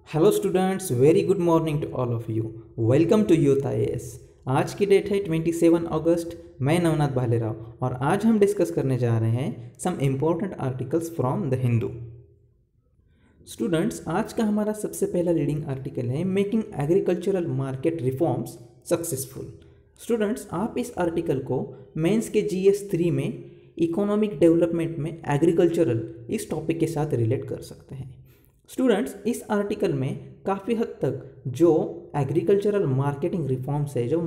Hello students, very good morning to all of you. Welcome to Youth IAS. आज की date है 27 अगस्त। मैं नवनाथ भालेराव और आज हम डिस्कस करने जा रहे हैं some important articles from the Hindu. Students, आज का हमारा सबसे पहला रीडिंग आर्टिकल है making agricultural market reforms successful. Students, आप इस आर्टिकल को मेंस के GS3 में इकोनॉमिक डेवलपमेंट में एग्रीकल्चरल इस टॉपिक के साथ रिलेट कर सकते हैं। स्टूडेंट्स, इस आर्टिकल में काफ़ी हद तक जो एग्रीकल्चरल मार्केटिंग रिफॉर्म्स है, जो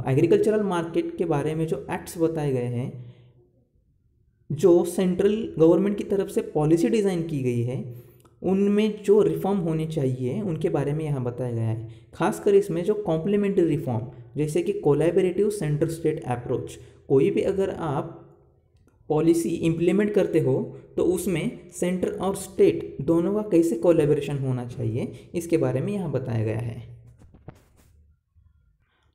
एग्रीकल्चरल मार्केट के बारे में जो एक्ट्स बताए गए हैं, जो सेंट्रल गवर्नमेंट की तरफ से पॉलिसी डिज़ाइन की गई है, उनमें जो रिफॉर्म होने चाहिए उनके बारे में यहाँ बताया गया है। खासकर इसमें जो कॉम्प्लीमेंट्री रिफॉर्म जैसे कि कोलैबोरेटिव सेंटर स्टेट अप्रोच, कोई भी अगर आप पॉलिसी इम्प्लीमेंट करते हो तो उसमें सेंटर और स्टेट दोनों का कैसे कोलैबोरेशन होना चाहिए, इसके बारे में यहाँ बताया गया है।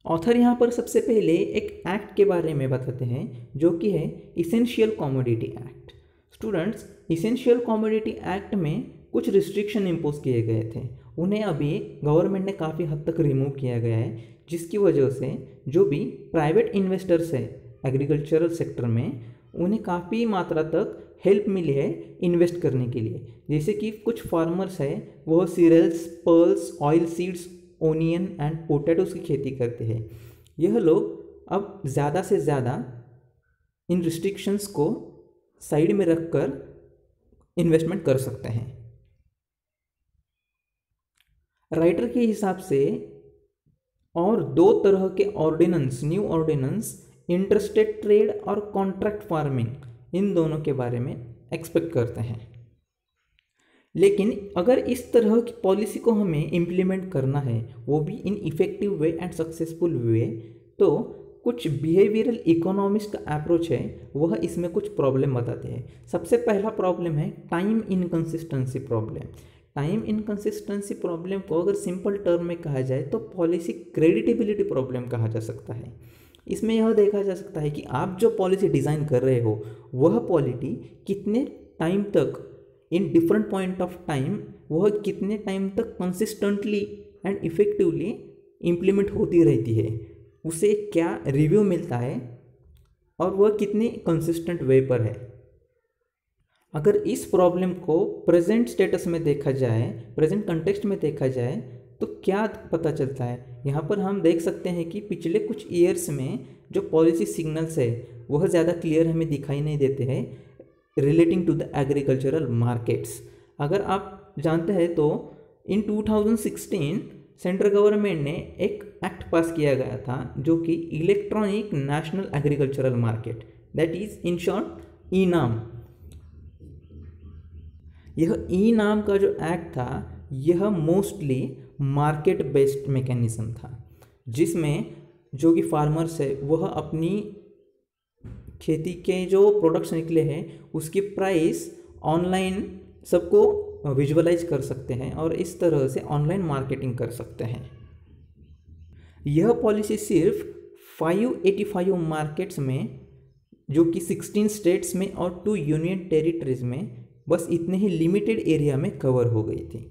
ऑथर यहाँ पर सबसे पहले एक एक्ट के बारे में बताते हैं जो कि है essential commodity act. Students, essential commodity act में कुछ रिस्ट्रिक्शन इम्पोज किए गए थे, उन्हें अभी गवर्नमेंट ने काफ़ी हद तक रिमूव किया गया है, जिसकी वजह से जो भी प्राइवेट इन्वेस्टर्स है एग्रीकल्चरल सेक्टर में, उन्हें काफ़ी मात्रा तक हेल्प मिली है इन्वेस्ट करने के लिए। जैसे कि कुछ फार्मर्स है वह cereals, pulses, oilseeds, onion and potatoes की खेती करते हैं। यह लोग अब ज़्यादा से ज़्यादा इन रिस्ट्रिक्शंस को साइड में रखकर इन्वेस्टमेंट कर सकते हैं। राइटर के हिसाब से और दो तरह के ordinance, new ordinance, interstate trade और कॉन्ट्रैक्ट फार्मिंग, इन दोनों के बारे में एक्सपेक्ट करते हैं। लेकिन अगर इस तरह की पॉलिसी को हमें इम्प्लीमेंट करना है, वो भी in effective way and successful way, तो कुछ बिहेवियरल इकोनॉमिस्ट का अप्रोच है वह इसमें कुछ प्रॉब्लम बताते हैं। सबसे पहला प्रॉब्लम है time inconsistency problem. Time inconsistency problem को अगर सिंपल टर्म में कहा जाए तो पॉलिसी क्रेडिटेबिलिटी प्रॉब्लम कहा जा सकता है। इसमें यह देखा जा सकता है कि आप जो पॉलिसी डिज़ाइन कर रहे हो वह पॉलिसी कितने टाइम तक, in different point of time, वह कितने टाइम तक कंसिस्टेंटली एंड इफेक्टिवली इम्प्लीमेंट होती रहती है, उसे क्या रिव्यू मिलता है और वह कितने कंसिस्टेंट वे पर है। अगर इस प्रॉब्लम को प्रेजेंट स्टेटस में देखा जाए, प्रेजेंट कंटेक्स्ट में देखा जाए, तो क्या पता चलता है। यहाँ पर हम देख सकते हैं कि पिछले कुछ ईयर्स में जो पॉलिसी सिग्नल्स है वह ज़्यादा क्लियर हमें दिखाई नहीं देते हैं relating to the agricultural markets. अगर आप जानते हैं तो इन 2016 सेंट्रल गवर्नमेंट ने एक एक्ट पास किया गया था जो कि electronic national agricultural market, that is in short e-NAM. यह ई-नाम का जो एक्ट था यह मोस्टली मार्केट बेस्ड मैकेनिज्म था, जिसमें जो कि फार्मर्स है वह अपनी खेती के जो प्रोडक्ट्स निकले हैं उसकी प्राइस ऑनलाइन सबको विजुअलाइज कर सकते हैं और इस तरह से ऑनलाइन मार्केटिंग कर सकते हैं। यह पॉलिसी सिर्फ 585 मार्केट्स में, जो कि 16 स्टेट्स में और 2 यूनियन टेरिटरीज में, बस इतने ही लिमिटेड एरिया में कवर हो गई थी।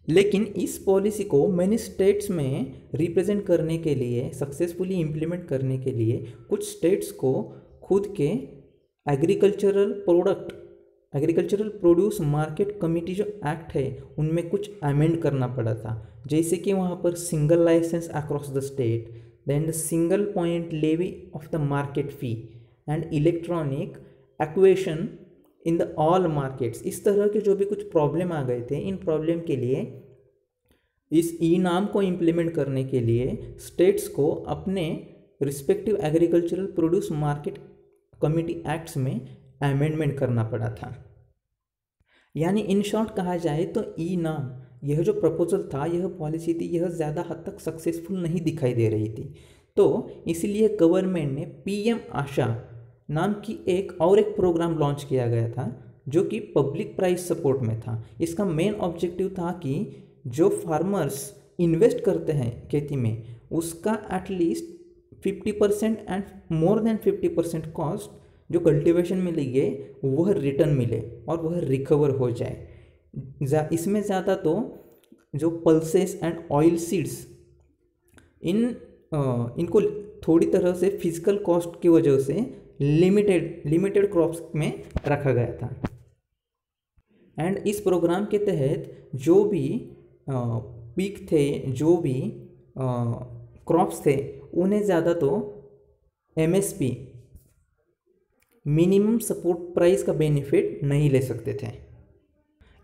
लेकिन इस पॉलिसी को मैनी स्टेट्स में रिप्रेजेंट करने के लिए, सक्सेसफुली इम्प्लीमेंट करने के लिए, कुछ स्टेट्स को खुद के एग्रीकल्चरल प्रोड्यूस मार्केट कमिटी जो एक्ट है उनमें कुछ अमेंड करना पड़ा था। जैसे कि वहाँ पर single licence across the state, then the single point levy of the market fee and electronic equation in the all markets. इस तरह के जो भी कुछ प्रॉब्लम आ गए थे, इन प्रॉब्लम के लिए इस ई-नाम को इम्प्लीमेंट करने के लिए स्टेट्स को अपने respective agricultural produce market committee acts में अमेंडमेंट करना पड़ा था। यानी इन शॉर्ट कहा जाए तो ई-नाम, यह जो प्रपोजल था, यह पॉलिसी थी, यह ज़्यादा हद तक सक्सेसफुल नहीं दिखाई दे रही थी। तो इसलिए गवर्नमेंट ने PM आशा नाम की एक प्रोग्राम लॉन्च किया गया था जो कि पब्लिक प्राइस सपोर्ट में था। इसका मेन ऑब्जेक्टिव था कि जो फार्मर्स इन्वेस्ट करते हैं खेती में उसका at least 50% and more than 50% cost जो कल्टीवेशन में लिए वह रिटर्न मिले और वह रिकवर हो जाए। इसमें ज़्यादा तो जो पल्सेस एंड ऑयल सीड्स इनको थोड़ी तरह से फिजिकल कॉस्ट की वजह से लिमिटेड क्रॉप्स में रखा गया था। एंड इस प्रोग्राम के तहत जो भी पीक थे, जो भी क्रॉप्स थे, उन्हें ज़्यादा तो MSP मिनिमम सपोर्ट प्राइस का बेनिफिट नहीं ले सकते थे।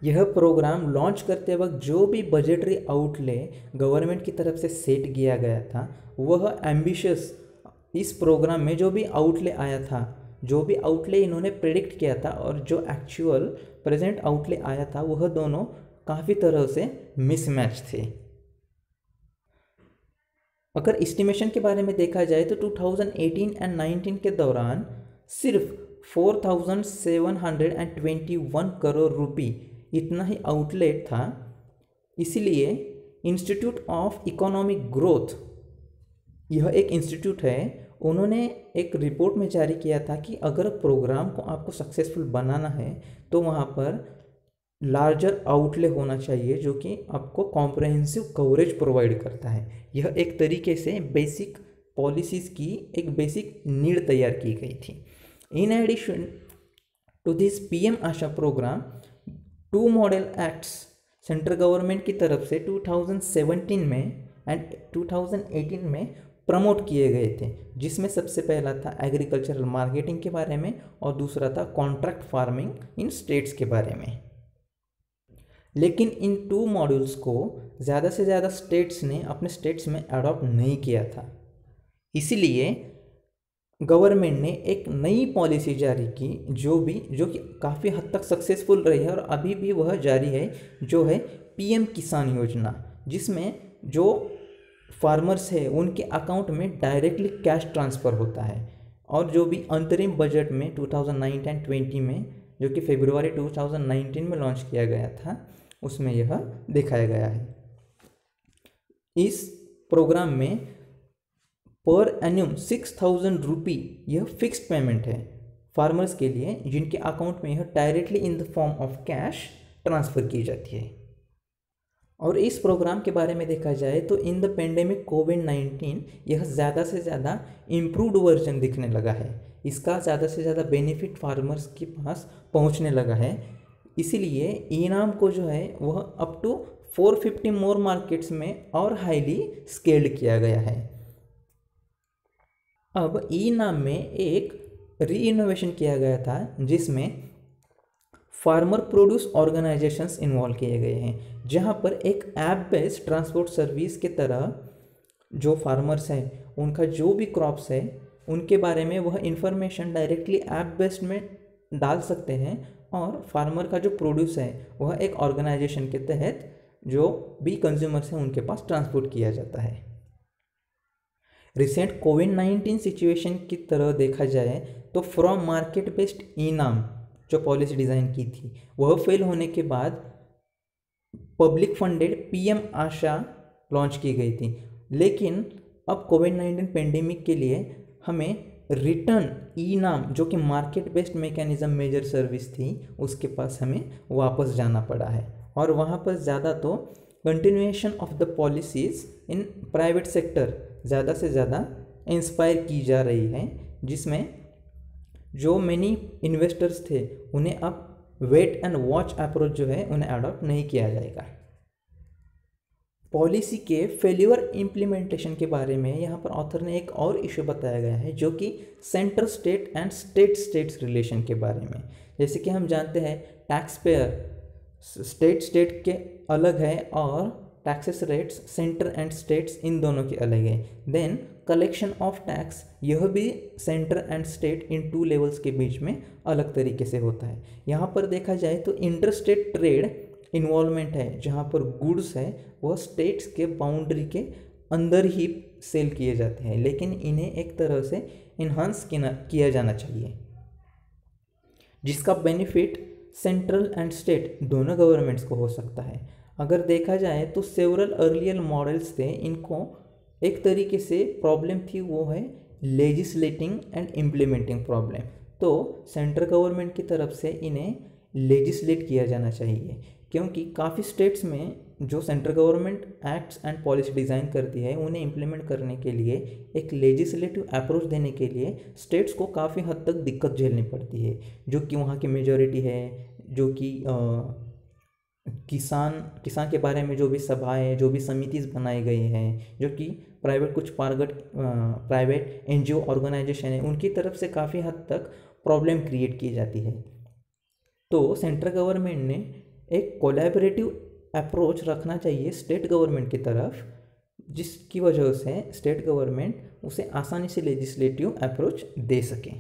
यह प्रोग्राम लॉन्च करते वक्त जो भी बजटरी आउटले गवर्नमेंट की तरफ से सेट किया गया था, वह एम्बिशियस, इस प्रोग्राम में जो भी आउटले आया था, जो भी आउटले इन्होंने प्रेडिक्ट किया था और जो एक्चुअल प्रेजेंट आउटले आया था, वह दोनों काफ़ी तरह से मिसमैच थे। अगर एस्टिमेशन के बारे में देखा जाए तो 2018 एंड 19 के दौरान सिर्फ 4,721 करोड़ रुपए इतना ही आउटलेट था। इसलिए इंस्टीट्यूट ऑफ इकोनॉमिक ग्रोथ, यह एक इंस्टीट्यूट है, उन्होंने एक रिपोर्ट में जारी किया था कि अगर प्रोग्राम को आपको सक्सेसफुल बनाना है तो वहाँ पर लार्जर आउटले होना चाहिए जो कि आपको कॉम्प्रहेंसिव कवरेज प्रोवाइड करता है। यह एक तरीके से बेसिक पॉलिसीज़ की एक बेसिक नीड तैयार की गई थी। In addition to this PM Aasha programme, 2 model acts central government की तरफ से 2017 में एंड 2018 में प्रमोट किए गए थे, जिसमें सबसे पहला था एग्रीकल्चरल मार्केटिंग के बारे में और दूसरा था कॉन्ट्रैक्ट फार्मिंग इन स्टेट्स के बारे में। लेकिन इन 2 मॉड्यूल्स को ज़्यादा से ज़्यादा स्टेट्स ने अपने स्टेट्स में अडॉप्ट नहीं किया था। इसलिए गवर्नमेंट ने एक नई पॉलिसी जारी की जो कि काफ़ी हद तक सक्सेसफुल रही है और अभी भी वह जारी है, जो है PM किसान योजना, जिसमें जो फार्मर्स है उनके अकाउंट में डायरेक्टली कैश ट्रांसफ़र होता है। और जो भी अंतरिम बजट में 2019-20 में, जो कि फरवरी 2019 में लॉन्च किया गया था, उसमें यह दिखाया गया है। इस प्रोग्राम में पर एन्यूम 6,000 रुपी यह फिक्स्ड पेमेंट है फार्मर्स के लिए, जिनके अकाउंट में यह directly in the form of cash transfer की जाती है। और इस प्रोग्राम के बारे में देखा जाए तो इन द पेंडेमिक कोविड-19 यह ज़्यादा से ज़्यादा इम्प्रूव्ड वर्जन दिखने लगा है। इसका ज़्यादा से ज़्यादा बेनिफिट फार्मर्स के पास पहुंचने लगा है। इसीलिए इनाम को जो है वह अप टू 450 मोर मार्केट्स में और हाईली स्केल्ड किया गया है। अब इनाम में एक री इनोवेशन किया गया था, जिसमें फार्मर प्रोड्यूस ऑर्गेनाइजेशंस इन्वॉल्व किए गए हैं, जहां पर एक ऐप बेस्ड ट्रांसपोर्ट सर्विस के तरह जो फार्मर्स हैं उनका जो भी क्रॉप्स है उनके बारे में वह इंफॉर्मेशन डायरेक्टली ऐप बेस्ड में डाल सकते हैं, और फार्मर का जो प्रोड्यूस है वह एक ऑर्गेनाइजेशन के तहत जो भी कंज्यूमर्स हैं उनके पास ट्रांसपोर्ट किया जाता है। रिसेंट कोविड-19 सिचुएशन की तरह देखा जाए तो फ्रॉम मार्केट बेस्ड इनाम जो पॉलिसी डिज़ाइन की थी वह फेल होने के बाद पब्लिक फंडेड PM आशा लॉन्च की गई थी। लेकिन अब कोविड-19 पेंडेमिक के लिए हमें रिटर्न इनाम जो कि market based mechanism major service थी उसके पास हमें वापस जाना पड़ा है, और वहाँ पर ज़्यादा तो continuation of the policies in private sector ज़्यादा से ज़्यादा इंस्पायर की जा रही है, जिसमें जो मैनी इन्वेस्टर्स थे उन्हें अब वेट एंड वॉच अप्रोच जो है उन्हें अडॉप्ट नहीं किया जाएगा। पॉलिसी के फेल्यूर इम्प्लीमेंटेशन के बारे में यहाँ पर ऑथर ने एक और इशू बताया गया है, जो कि centre state and states relation के बारे में। जैसे कि हम जानते हैं टैक्स पेयर स्टेट के अलग है और taxes rates centre and states in दोनों के अलग है। देन कलेक्शन ऑफ टैक्स यह भी centre and state in 2 levels के बीच में अलग तरीके से होता है। यहाँ पर देखा जाए तो इंटर स्टेट ट्रेड इन्वॉल्वमेंट है, जहाँ पर गुड्स है वह स्टेट्स के बाउंड्री के अंदर ही सेल किए जाते हैं, लेकिन इन्हें एक तरह से इन्हांस किया जाना चाहिए, जिसका बेनिफिट सेंट्रल एंड स्टेट दोनों गवर्नमेंट्स को हो सकता है। अगर देखा जाए तो सेवरल अर्लियर मॉडल्स थे, इनको एक तरीके से प्रॉब्लम थी, वो है लेजिस्लेटिंग एंड इम्प्लीमेंटिंग प्रॉब्लम। तो सेंट्रल गवर्नमेंट की तरफ से इन्हें लेजिस्लेट किया जाना चाहिए, क्योंकि काफ़ी स्टेट्स में जो central government acts and policy design करती है उन्हें इम्प्लीमेंट करने के लिए एक लेजिस्लेटिव अप्रोच देने के लिए स्टेट्स को काफ़ी हद तक दिक्कत झेलनी पड़ती है, जो कि वहाँ की मेजॉरिटी है, जो कि किसान के बारे में जो भी सभाएं, जो भी समितिस बनाई गई हैं, जो कि कुछ प्राइवेट एनजीओ ऑर्गेनाइजेशन है, उनकी तरफ से काफ़ी हद तक प्रॉब्लम क्रिएट की जाती है। तो सेंट्रल गवर्नमेंट ने एक कोलैबोरेटिव अप्रोच रखना चाहिए स्टेट गवर्नमेंट की तरफ, जिसकी वजह से स्टेट गवर्नमेंट उसे आसानी से लेजिस्लेटिव अप्रोच दे सके।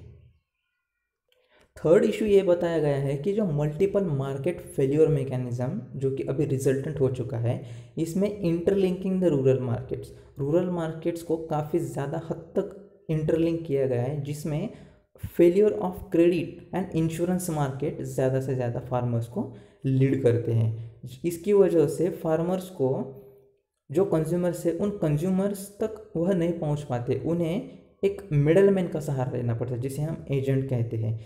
थर्ड इशू ये बताया गया है कि जो मल्टीपल मार्केट फेल्योर मैकेनिज्म जो कि अभी रिजल्टेंट हो चुका है, इसमें इंटरलिंकिंग द रूरल मार्केट्स को काफ़ी ज़्यादा हद तक इंटरलिंक किया गया है, जिसमें failure of credit and insurance market ज़्यादा से ज़्यादा फार्मर्स को लीड करते हैं। इसकी वजह से फार्मर्स को जो कंज्यूमर्स है उन कंज्यूमर्स तक वह नहीं पहुंच पाते, उन्हें एक मिडलमैन का सहारा लेना पड़ता है जिसे हम एजेंट कहते हैं।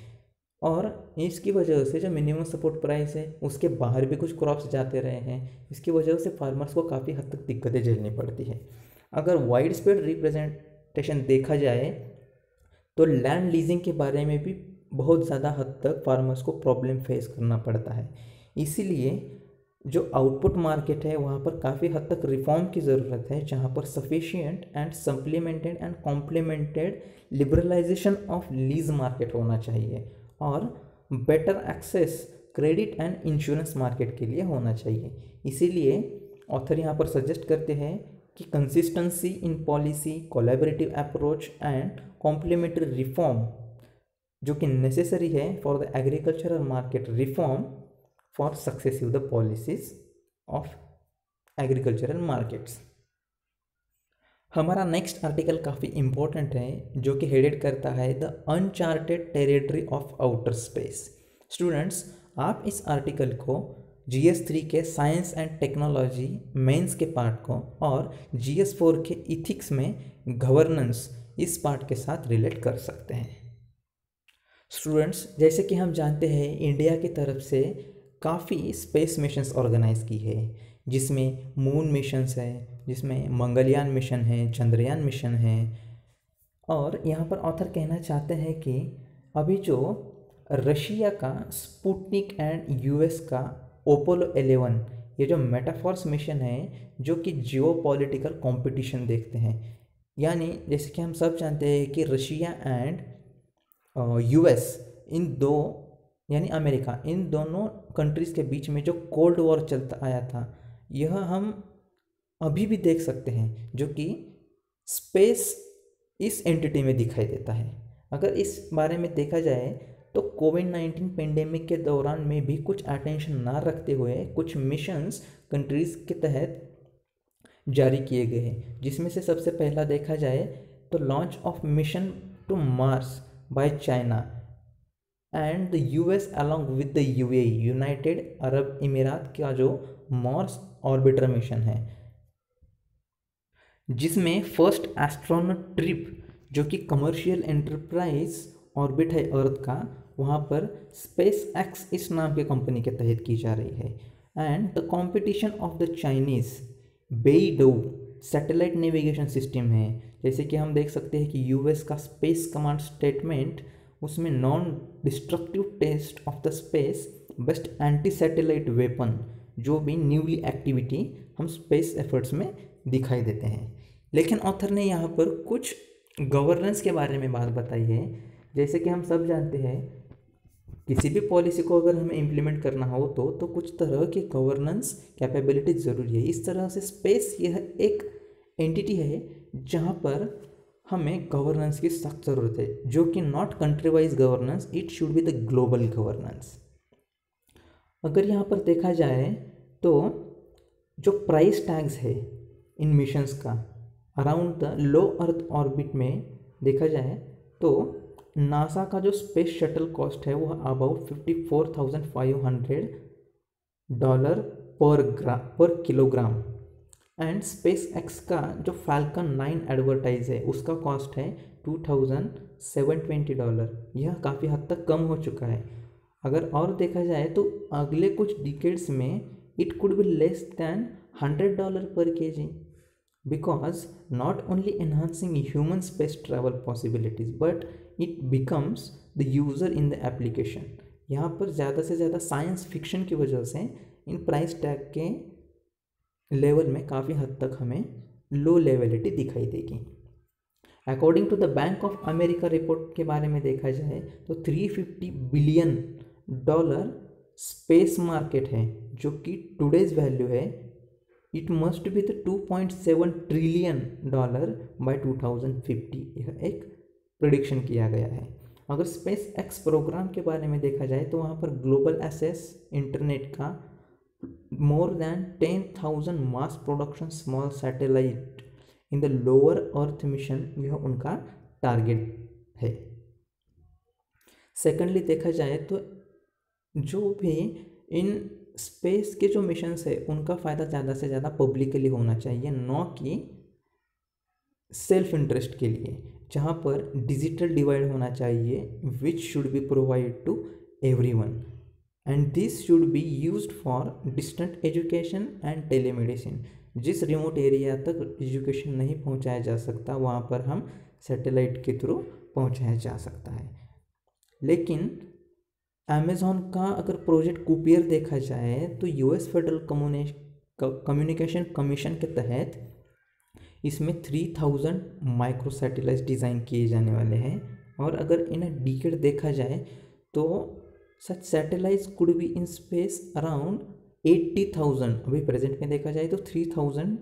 और इसकी वजह से जो मिनिमम सपोर्ट प्राइस है उसके बाहर भी कुछ क्रॉप्स जाते रहे हैं, इसकी वजह से फार्मर्स को काफ़ी हद तक दिक्कतें झेलनी पड़ती है। अगर वाइड स्प्रेड रिप्रेजेंटेशन देखा जाए तो लैंड लीजिंग के बारे में भी बहुत ज़्यादा हद तक फार्मर्स को प्रॉब्लम फेस करना पड़ता है। इसीलिए जो आउटपुट मार्केट है वहाँ पर काफ़ी हद तक रिफॉर्म की ज़रूरत है, जहाँ पर sufficient and supplemented and complemented liberalisation of lease market होना चाहिए और better access credit and insurance market के लिए होना चाहिए। इसीलिए ऑथर यहाँ पर सजेस्ट करते हैं कि consistency in policy, collaborative approach and complementary reform जो कि नेसेसरी है for the agricultural market reform for successive the policies of agricultural markets. हमारा नेक्स्ट आर्टिकल काफ़ी इम्पोर्टेंट है, जो कि हेडेड करता है the uncharted territory of outer space. Students, आप इस आर्टिकल को GS3 के साइंस एंड टेक्नोलॉजी मेंस के पार्ट को और GS4 के इथिक्स में गवर्नेंस इस पार्ट के साथ रिलेट कर सकते हैं। स्टूडेंट्स, जैसे कि हम जानते हैं इंडिया की तरफ से काफ़ी स्पेस मिशंस ऑर्गेनाइज की है, जिसमें मून मिशंस है, जिसमें मंगलयान मिशन है, चंद्रयान मिशन है। और यहाँ पर ऑथर कहना चाहते हैं कि अभी जो रशिया का स्पुतनिक एंड US का अपोलो 11 ये जो मेटाफॉर्स मिशन है जो कि जियोपॉलिटिकल कंपटीशन देखते हैं, यानी जैसे कि हम सब जानते हैं कि रशिया एंड US इन दो यानी अमेरिका, इन दोनों कंट्रीज़ के बीच में जो कोल्ड वॉर चलता आया था, यह हम अभी भी देख सकते हैं, जो कि स्पेस इस एंटिटी में दिखाई देता है। अगर इस बारे में देखा जाए तो कोविड-19 पेंडेमिक के दौरान में भी कुछ अटेंशन ना रखते हुए कुछ मिशंस कंट्रीज़ के तहत जारी किए गए हैं, जिसमें से सबसे पहला देखा जाए तो launch of mission to Mars by China and the US along with the UAE United Arab Emirates का जो मार्स ऑर्बिटर मिशन है, जिसमें फर्स्ट एस्ट्रोनॉट ट्रिप जो कि कमर्शियल एंटरप्राइज ऑर्बिट है अर्थ का, वहाँ पर SpaceX इस नाम के कंपनी के तहत की जा रही है। And the competition of the Chinese Beidou satellite navigation system है, जैसे कि हम देख सकते हैं कि US का स्पेस कमांड स्टेटमेंट, उसमें non destructive test of the space based anti satellite weapon, जो भी न्यूली एक्टिविटी हम स्पेस एफर्ट्स में दिखाई देते हैं। लेकिन ऑथर ने यहाँ पर कुछ गवर्नेंस के बारे में बात बताई है। जैसे कि हम सब जानते हैं किसी भी पॉलिसी को अगर हमें इम्प्लीमेंट करना हो तो कुछ तरह की गवर्नेंस कैपेबिलिटी ज़रूरी है। इस तरह से स्पेस यह एक एंटिटी है जहाँ पर हमें गवर्नेंस की सख्त ज़रूरत है, जो कि not country wise governance, it should be the global governance. अगर यहाँ पर देखा जाए तो जो प्राइस टैग्स है इन मिशंस का around the low earth orbit में देखा जाए तो नासा का जो स्पेस शटल कॉस्ट है वह अबाउट $54,500 पर किलोग्राम, एंड SpaceX का जो फाल्कन 9 एडवर्टाइज है उसका कॉस्ट है $2,720। यह काफ़ी हद तक कम हो चुका है। अगर और देखा जाए तो अगले कुछ डिकेड्स में it could be less than $100 per kg, because not only enhancing human space travel possibilities but it becomes the user in the application। यहाँ पर ज़्यादा से ज़्यादा साइंस फिक्शन की वजह से इन प्राइस टैग के लेवल में काफ़ी हद तक हमें लो लेवलिटी दिखाई देगी। According to the Bank of America report के बारे में देखा जाए तो $350 बिलियन स्पेस मार्केट है, जो कि टुडेज वैल्यू है it must be the $2.7 trillion by 2050। यह एक प्रिडिक्शन किया गया है। अगर स्पेस एक्स प्रोग्राम के बारे में देखा जाए तो वहाँ पर ग्लोबल एक्सेस इंटरनेट का more than 10,000 mass production small satellite in the lower earth mission, यह उनका टारगेट है। सेकेंडली देखा जाए तो जो भी इन स्पेस के जो मिशंस है उनका फ़ायदा ज़्यादा से ज़्यादा पब्लिकली होना चाहिए, न कि सेल्फ इंटरेस्ट के लिए, जहाँ पर डिजिटल डिवाइड होना चाहिए which should be provide to everyone, and this should be used for distant education and telemedicine. जिस रिमोट एरिया तक एजुकेशन नहीं पहुँचाया जा सकता वहाँ पर हम सैटेलाइट के थ्रू पहुँचाया जा सकता है। लेकिन अमेज़ॉन का अगर प्रोजेक्ट कुपियर देखा जाए तो यूएस फेडरल कम्युनिकेशन कमीशन के तहत इसमें 3000 माइक्रो सैटेलाइट डिज़ाइन किए जाने वाले हैं, और अगर इन्हें डिकेड देखा जाए तो such satellites could be in space around 80,000। अभी प्रेजेंट में देखा जाए तो 3000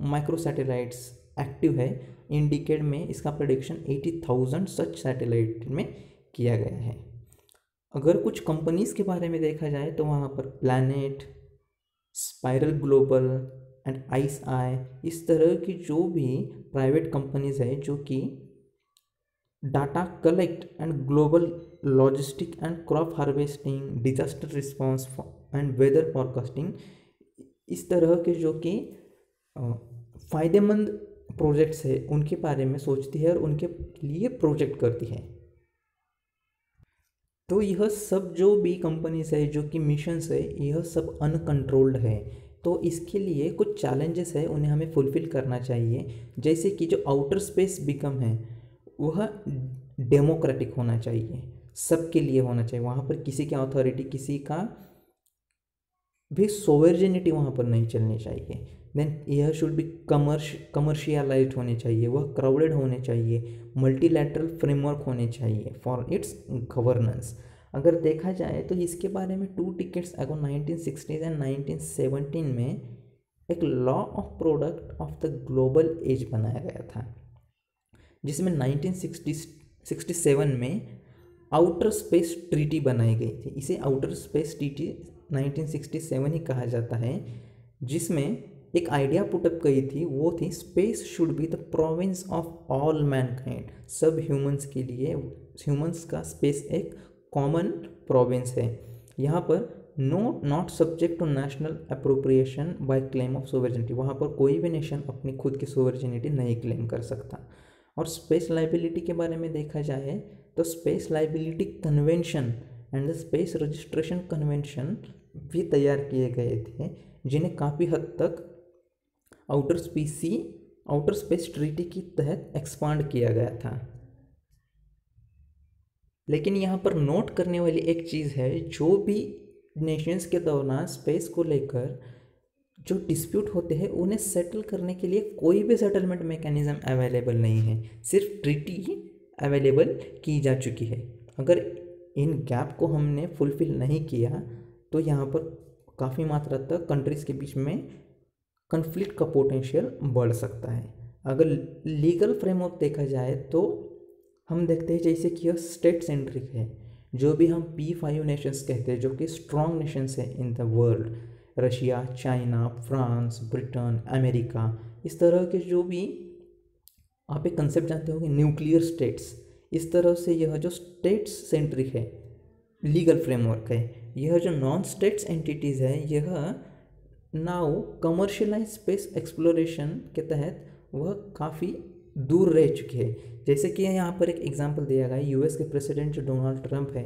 माइक्रो सैटेलाइट्स एक्टिव है। इन डिकेड में इसका प्रेडिक्शन 80,000 सच सैटेलाइट में किया गया है। अगर कुछ कंपनीज़ के बारे में देखा जाए तो वहाँ पर planet, spiral global and ice eye, इस तरह की जो भी प्राइवेट कंपनीज़ है जो कि data collect and global logistic and crop harvesting, disaster response and weather forecasting, इस तरह के जो कि फ़ायदेमंद प्रोजेक्ट्स है उनके बारे में सोचती है और उनके लिए प्रोजेक्ट करती है। तो यह सब जो भी कंपनीज है, जो कि मिशंस है, यह सब अनकंट्रोल्ड है। तो इसके लिए कुछ चैलेंजेस है, उन्हें हमें फुलफ़िल करना चाहिए। जैसे कि जो आउटर स्पेस बिकम है वह डेमोक्रेटिक होना चाहिए, सबके लिए होना चाहिए। वहाँ पर किसी की अथॉरिटी, किसी का भी सोवर्जिनिटी वहाँ पर नहीं चलनी चाहिए। देन यह शुड बी कमर्शियलाइज्ड होने चाहिए, वह क्राउडेड होने चाहिए, मल्टीलैटरल फ्रेमवर्क होने चाहिए फॉर इट्स गवर्नेंस। अगर देखा जाए तो इसके बारे में 2 decades अगो 1960s एंड 1917 में एक law of product of the global age बनाया गया था, जिसमें 1967 में आउटर स्पेस ट्रीटी बनाई गई थी। इसे आउटर स्पेस ट्रीटी 1967 ही कहा जाता है, जिसमें एक आइडिया पुटअप गई थी, वो थी space should be the province of all Mankind. सब ह्यूमंस के लिए, ह्यूमंस का स्पेस एक कॉमन प्रोविंस है। यहाँ पर not subject to national appropriation by claim of sovereignty, वहाँ पर कोई भी नेशन अपनी खुद की सोवर्जिनिटी नहीं क्लेम कर सकता। और स्पेस लाइबिलिटी के बारे में देखा जाए तो space liability convention and the space registration convention भी तैयार किए गए थे, जिन्हें काफ़ी हद तक आउटर स्पेस ट्रीटी के तहत एक्सपांड किया गया था। लेकिन यहाँ पर नोट करने वाली एक चीज़ है, जो भी नेशंस के दौरान स्पेस को लेकर जो डिस्प्यूट होते हैं उन्हें सेटल करने के लिए कोई भी सेटलमेंट मैकेनिज्म अवेलेबल नहीं है, सिर्फ ट्रीटी ही अवेलेबल की जा चुकी है। अगर इन गैप को हमने फुलफिल नहीं किया तो यहाँ पर काफ़ी मात्रा तक कंट्रीज़ के बीच में कन्फ्लिक्ट का पोटेंशियल बढ़ सकता है। अगर लीगल फ्रेमवर्क देखा जाए तो हम देखते हैं जैसे कि यह स्टेट सेंट्रिक है। जो भी हम P5 नेशंस कहते हैं, जो कि स्ट्रॉन्ग नेशंस है in the world, Russia, China, France, Britain, America, इस तरह के जो भी आप एक कंसेप्ट जानते होंगे न्यूक्लियर स्टेट्स, इस तरह से यह जो स्टेट्स सेंट्रिक है लीगल फ्रेमवर्क है। यह जो नॉन स्टेट्स एंटिटीज़ है, यह नाउ कमर्शियलाइज स्पेस एक्सप्लोरेशन के तहत वह काफ़ी दूर रह चुकी है। जैसे कि यहाँ पर एक एग्जांपल दिया गया है, यूएस के प्रेसिडेंट जो डोनाल्ड ट्रंप है,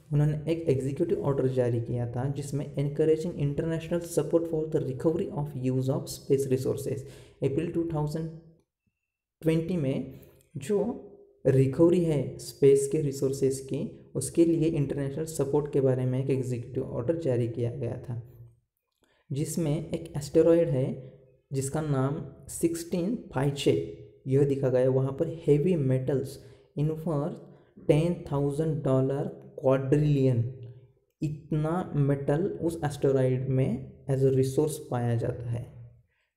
उन्होंने एक एग्जीक्यूटिव ऑर्डर जारी किया था जिसमें encouraging international support for the recovery of use of space resources. April 2020 में जो रिकवरी है स्पेस के रिसोर्सेज की, उसके लिए इंटरनेशनल सपोर्ट के बारे में एक एग्जीक्यूटिव ऑर्डर जारी किया गया था, जिसमें एक एस्टेरॉयड है जिसका नाम 16 फाइचे यह दिखा गया। वहाँ पर heavy metals in worth $10,000 quadrillion, इतना मेटल उस एस्टेरॉयड में एज अ रिसोर्स पाया जाता है।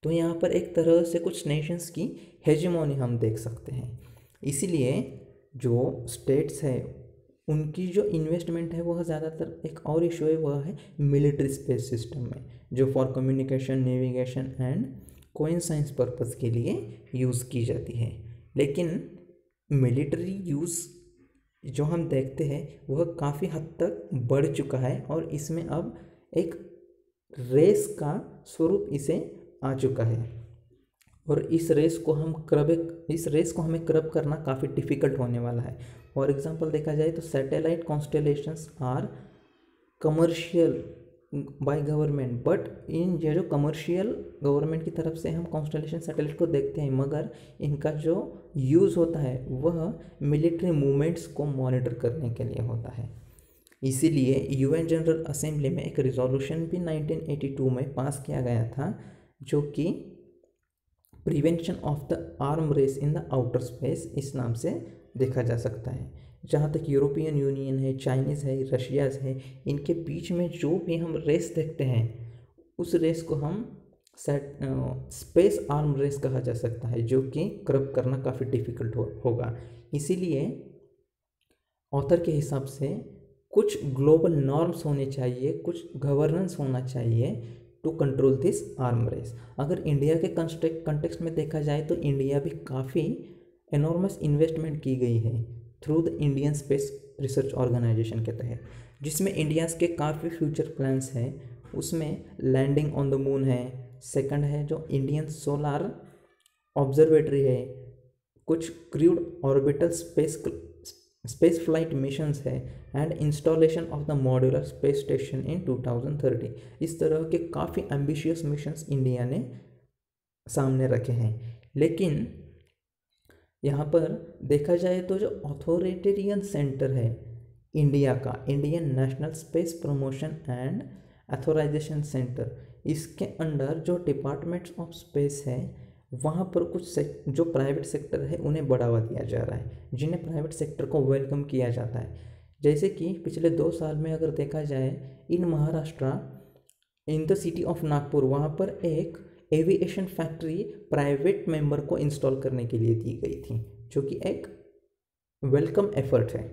तो यहाँ पर एक तरह से कुछ नेशंस की हेजेमोनी हम देख सकते हैं। इसीलिए जो स्टेट्स है उनकी जो इन्वेस्टमेंट है वह ज़्यादातर, एक और इशू है वह है मिलिट्री स्पेस सिस्टम में, जो for communication, navigation and geoscience purpose के लिए यूज़ की जाती है। लेकिन मिलिट्री यूज़ जो हम देखते हैं वह काफ़ी हद तक बढ़ चुका है और इसमें अब एक रेस का स्वरूप इसे आ चुका है और इस रेस को हमें क्रब करना काफ़ी डिफ़िकल्ट होने वाला है। फॉर एग्जांपल देखा जाए तो satellite constellations are commercial by government, but in ये जो कमर्शियल गवर्नमेंट की तरफ से हम कॉन्स्टेलेशन सैटेलाइट को देखते हैं, मगर इनका जो यूज़ होता है वह मिलिट्री मूवमेंट्स को मॉनिटर करने के लिए होता है। इसीलिए यूएन जनरल असेंबली में एक रिजोल्यूशन भी 1982 में पास किया गया था, जो कि prevention of the arm race in the outer space इस नाम से देखा जा सकता है। जहाँ तक यूरोपियन यूनियन है, चाइनीज़ है, रशियाज़ है, इनके बीच में जो भी हम रेस देखते हैं उस रेस को हम स्पेस आर्म रेस कहा जा सकता है, जो कि क्रब करना काफ़ी डिफ़िकल्ट होगा। इसीलिए ऑथर के हिसाब से कुछ ग्लोबल नॉर्म्स होने चाहिए, कुछ गवर्नेंस होना चाहिए to control this arm race. अगर इंडिया के कंटेक्स्ट में देखा जाए तो इंडिया भी काफ़ी एनॉर्मस इन्वेस्टमेंट की गई है through the Indian Space Research Organisation के तहत, जिसमें इंडियाज़ के काफ़ी फ्यूचर प्लान्स हैं। उसमें लैंडिंग ऑन द मून है, सेकंड है जो इंडियन सोलार ऑब्जर्वेटरी है, कुछ crewed orbital space flight missions है and installation of the modular space station in 2030। इस तरह के काफ़ी एम्बिशियस मिशंस इंडिया ने सामने रखे हैं। लेकिन यहाँ पर देखा जाए तो जो अथॉरिटेरियन सेंटर है इंडिया का, Indian national space promotion and authorisation centre, इसके अंडर जो डिपार्टमेंट्स ऑफ स्पेस है वहाँ पर कुछ जो प्राइवेट सेक्टर है उन्हें बढ़ावा दिया जा रहा है, जिन्हें प्राइवेट सेक्टर को वेलकम किया जाता है। जैसे कि पिछले 2 साल में अगर देखा जाए in Maharashtra, in the city of Nagpur, वहाँ पर एक एविएशन फैक्ट्री प्राइवेट मेंबर को इंस्टॉल करने के लिए दी गई थी, जो कि एक वेलकम एफर्ट है।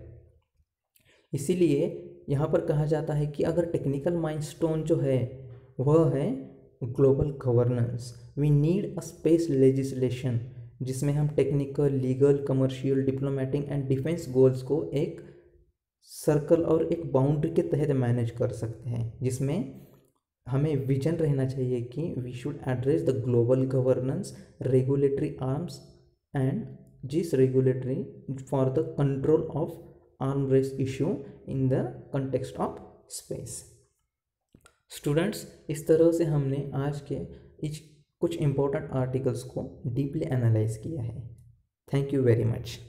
इसीलिए यहाँ पर कहा जाता है कि अगर टेक्निकल माइलस्टोन जो है वह है global governance, we need a space legislation, जिसमें हम technical, legal, commercial, diplomatic and defence goals को एक सर्कल और एक बाउंड्री के तहत मैनेज कर सकते हैं, जिसमें हमें विजन रहना चाहिए कि we should address the global governance, regulatory arms and जिस regulatory for the control of arm race issue in the context of space. Students, इस तरह से हमने आज के कुछ इम्पोर्टेंट आर्टिकल्स को डीपली एनालाइज किया है। Thank you very much.